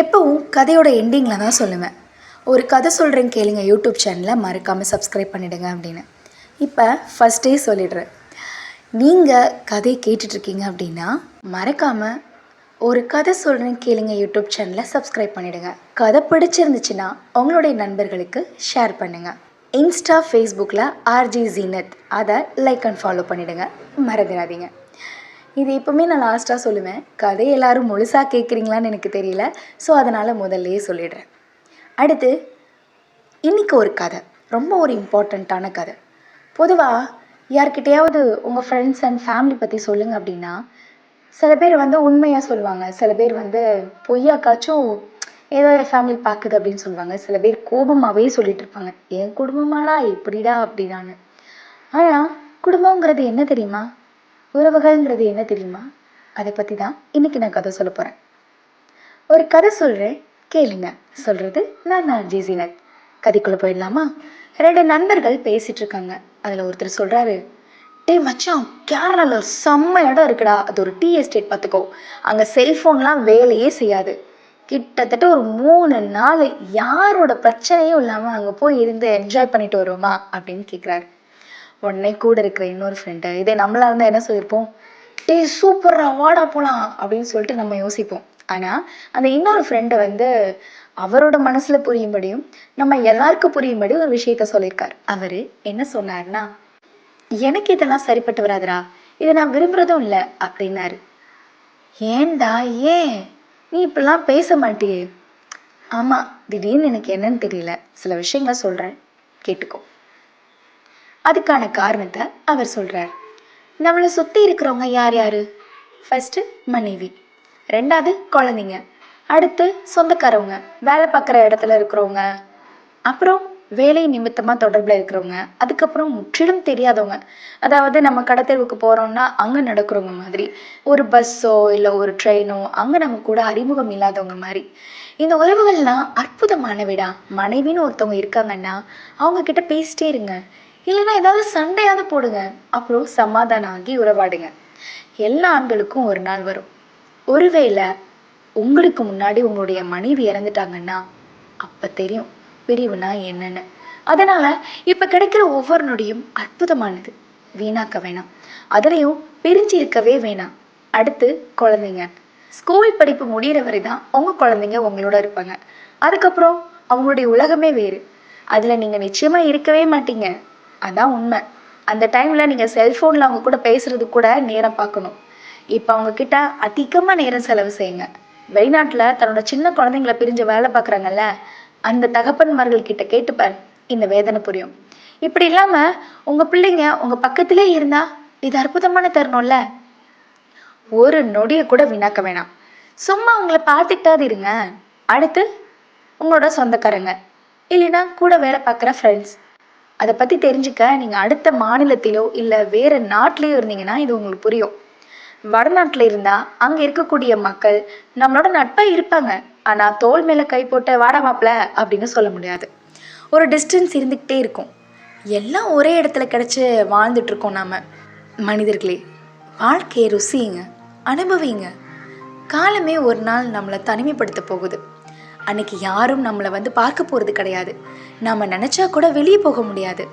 எப்பவும் கதையோட எண்டிங்கில் தான் சொல்லுவேன். ஒரு கதை சொல்கிறேன் கேளுங்க யூடியூப் சேனலில் மறக்காமல் சப்ஸ்கிரைப் பண்ணிவிடுங்க அப்படின்னு. இப்போ ஃபஸ்ட்டே சொல்லிடுறேன். நீங்கள் கதை கேட்டுட்ருக்கீங்க அப்படின்னா மறக்காமல் ஒரு கதை சொல்கிறேன் கேளுங்க யூடியூப் சேனலில் சப்ஸ்கிரைப் பண்ணிவிடுங்க. கதை பிடிச்சிருந்துச்சுன்னா உங்களுடைய நண்பர்களுக்கு ஷேர் பண்ணுங்கள். இன்ஸ்டா ஃபேஸ்புக்கில் ஆர்ஜி ஜீனத் அதை லைக் அண்ட் ஃபாலோ பண்ணிவிடுங்க, மறந்துடாதீங்க. இது எப்போவுமே நான் லாஸ்ட்டாக சொல்லுவேன். கதை எல்லோரும் முழுசாக கேட்குறீங்களான்னு எனக்கு தெரியல. ஸோ அதனால் முதல்லையே சொல்லிடுறேன். அடுத்து இன்றைக்கி ஒரு கதை, ரொம்ப ஒரு இம்பார்ட்டண்ட்டான கதை. பொதுவாக யார்கிட்டையாவது உங்கள் ஃப்ரெண்ட்ஸ் அண்ட் ஃபேமிலி பற்றி சொல்லுங்கள் அப்படின்னா சில பேர் உண்மையாக சொல்லுவாங்க, சில பேர் பொய்யாக்காச்சும் ஏதோ ஒரு ஃபேமிலி பார்க்குது அப்படின்னு சொல்லுவாங்க. சில பேர் கோபமாகவே சொல்லிட்டு இருப்பாங்க, என் குடும்பமாடா இப்படிடா அப்படிடான்னு. ஆனால் குடும்பங்கிறது என்ன தெரியுமா? உறவுகள்ன்றது என்ன தெரியுமா? அதை பற்றி தான் இன்றைக்கி நான் கதை சொல்ல போகிறேன். ஒரு கதை சொல்கிறேன் கேளுங்க. சொல்கிறது நான் ஆர்ஜி ஜீனத். கதைக்குள்ளே போயிடலாமா? 2 நண்பர்கள் பேசிகிட்டு இருக்காங்க. அதில் ஒருத்தர் சொல்கிறாரு, டேய் மச்சான், கேரளாவில் செம்ம இடம் இருக்குடா, அது ஒரு டீ எஸ்டேட் பார்த்துக்கோ. அங்கே செல்ஃபோன்லாம் வேலையே செய்யாது. கிட்டத்தட்ட ஒரு 3 நாள் யாரோட பிரச்சனையும் இல்லாமல் அங்கே போய் இருந்து என்ஜாய் பண்ணிட்டு வருவோமா அப்படின்னு கேட்குறாரு. உடனே கூட இருக்கிற இன்னொரு ஃப்ரெண்டு, இதே நம்மளா இருந்தால் என்ன சொல்லியிருப்போம்? டேய் சூப்பரா, வாடா போகலாம் அப்படின்னு சொல்லிட்டு நம்ம யோசிப்போம். ஆனால் அந்த இன்னொரு ஃப்ரெண்டு அவரோட மனசில் புரியும்படியும் நம்ம எல்லாருக்கும் புரியும்படி ஒரு விஷயத்த சொல்லியிருக்காரு. அவர் என்ன சொன்னார்னா, எனக்கு இதெல்லாம் சரிப்பட்டு வராதுடா, இதை நான் விரும்புகிறதும் இல்லை அப்படின்னாரு. ஏன்டா, ஏன் நீ இப்படிலாம் பேச மாட்டியே? ஆமாம், திடீர்னு எனக்கு என்னன்னு தெரியல, சில விஷயங்களை சொல்கிறேன் கேட்டுக்கோ. அதுக்கான காரணத்தை அவர் சொல்கிறார். நம்மளை சுற்றி இருக்கிறவங்க யார் யார்? ஃபஸ்ட்டு மனைவி, 2வது குழந்தைங்க, அடுத்து சொந்தக்காரவங்க, வேலை பார்க்குற இடத்துல இருக்கிறவங்க, அப்புறம் வேலை நிமித்தமாக தொடர்பில் இருக்கிறவங்க, அதுக்கப்புறம் முற்றிலும் தெரியாதவங்க, அதாவது நம்ம கடத்தெருவுக்கு போகிறோம்னா அங்கே நடக்கிறவங்க மாதிரி, ஒரு பஸ்ஸோ இல்லை ஒரு ட்ரெயினோ அங்கே நம்ம கூட அறிமுகம் இல்லாதவங்க மாதிரி. இந்த உறவுகள்லாம் அற்புதமானவிடா. மனைவின்னு ஒருத்தவங்க இருக்காங்கன்னா அவங்க கிட்ட பேசிட்டே இருங்க, இல்லைன்னா ஏதாவது சண்டையாவது போடுங்க, அப்புறம் சமாதானம் ஆகி உறவாடுங்க. எல்லா ஆண்களுக்கும் ஒரு நாள் வரும். ஒருவேளை உங்களுக்கு முன்னாடி உங்களுடைய மனைவி இறந்துட்டாங்கன்னா அப்ப தெரியும் பிரிவுனா என்னன்னு. அதனால இப்ப கிடைக்கிற ஒவ்வொரு நொடியும் அற்புதமானது, வீணாக்க வேணாம். அதுலயும் பிரிஞ்சு இருக்கவே வேணாம். அடுத்து குழந்தைங்க, ஸ்கூல் படிப்பு முடிகிற வரை தான் உங்க குழந்தைங்க உங்களோட இருப்பாங்க. அதுக்கப்புறம் அவங்களுடைய உலகமே வேறு. அதுல நீங்க நிச்சயமா இருக்கவே மாட்டீங்க, அதான் உண்மை. அந்த டைமில் நீங்கள் செல்ஃபோனில் அவங்க கூட பேசுறது கூட நேரம் பார்க்கணும். இப்போ அவங்க கிட்ட அதிகமாக நேரம் செலவு செய்யுங்க. வெளிநாட்டில் தன்னோட சின்ன குழந்தைங்கள பிரிஞ்சு வேலை பார்க்குறாங்கல்ல, அந்த தகப்பன்மார்கள் கிட்ட கேட்டுப்பார், இந்த வேதனை புரியும். இப்படி இல்லாமல் உங்கள் பிள்ளைங்க உங்கள் பக்கத்திலே இருந்தா இது அற்புதமான தருணம்ல. ஒரு நொடியை கூட வீணாக்க வேணாம், சும்மா உங்களை பார்த்துக்கிட்டாது இருங்க. அடுத்து உங்களோட சொந்தக்காரங்க, இல்லைன்னா கூட வேலை பார்க்குற ஃப்ரெண்ட்ஸ், அதை பற்றி தெரிஞ்சுக்க நீங்கள் அடுத்த மாநிலத்திலோ இல்லை வேறு நாட்டிலையோ இருந்தீங்கன்னா இது உங்களுக்கு புரியும். வடநாட்டில் இருந்தால் அங்கே இருக்கக்கூடிய மக்கள் நம்மளோட நட்பாக இருப்பாங்க, ஆனால் தோல் மேலே கை போட்ட வாடா மாப்பிள அப்படின்னு சொல்ல முடியாது. ஒரு டிஸ்டன்ஸ் இருந்துக்கிட்டே இருக்கும். எல்லாம் ஒரே இடத்துல கிடச்சி வாழ்ந்துட்டுருக்கோம் நாம். மனிதர்களே, வாழ்க்கையை ருசிங்க, அனுபவிங்க. காலமே ஒரு நாள் நம்மளை தனிமைப்படுத்த போகுது. அன்னைக்கு யாரும் நம்மளை பார்க்க போகிறது கிடையாது. நாம் நினச்சா கூட வெளியே போக முடியாது.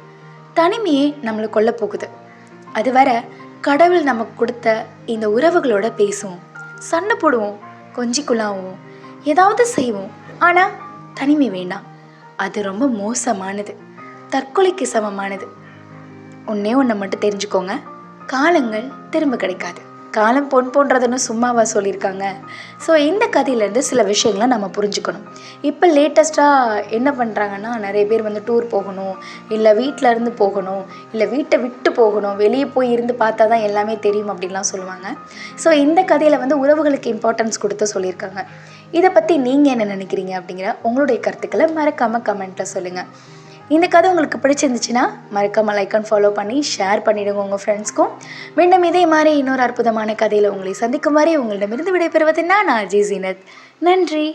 தனிமையே நம்மளை கொல்ல போகுது. அதுவரை கடவுள் நமக்கு கொடுத்த இந்த உறவுகளோட பேசுவோம், சண்டை போடுவோம், கொஞ்சிக்குள்ளாவும், ஏதாவது செய்வோம். ஆனால் தனிமை வேண்டாம், அது ரொம்ப மோசமானது, தற்கொலைக்கு சமமானது. ஒன்றே ஒன்றை மட்டும் தெரிஞ்சுக்கோங்க, காலங்கள் திரும்ப கிடைக்காது. காலம் பொன் போன்றதுன்னு சும்மாவா சொல்லியிருக்காங்க? ஸோ இந்த கதையிலேருந்து சில விஷயங்களை நம்ம புரிஞ்சுக்கணும். இப்போ லேட்டஸ்ட்டாக என்ன பண்ணுறாங்கன்னா, நிறைய பேர் டூர் போகணும், இல்லை வீட்டில் இருந்து போகணும், இல்லை வீட்டை விட்டு போகணும், வெளியே போய் இருந்து பார்த்தா தான் எல்லாமே தெரியும் அப்படின்லாம் சொல்லுவாங்க. ஸோ இந்த கதையில் உறவுகளுக்கு இம்பார்ட்டன்ஸ் கொடுத்து சொல்லியிருக்காங்க. இதை பற்றி நீங்கள் என்ன நினைக்கிறீங்க அப்படிங்கிற உங்களுடைய கருத்துக்களை மறக்காமல் கமெண்ட்டில் சொல்லுங்கள். இந்த கதை உங்களுக்கு பிடிச்சிருந்துச்சுன்னா மறக்காமல் லைக் அண்ட் ஃபாலோ பண்ணி ஷேர் பண்ணிவிடுங்க உங்கள் ஃப்ரெண்ட்ஸ்க்கும். மீண்டும் இதே மாதிரி இன்னொரு அற்புதமான கதையில் உங்களை சந்திக்கும் வரை உங்களிடமிருந்து விடைபெறுவது நான் ஆர்ஜி ஜீனத். நன்றி.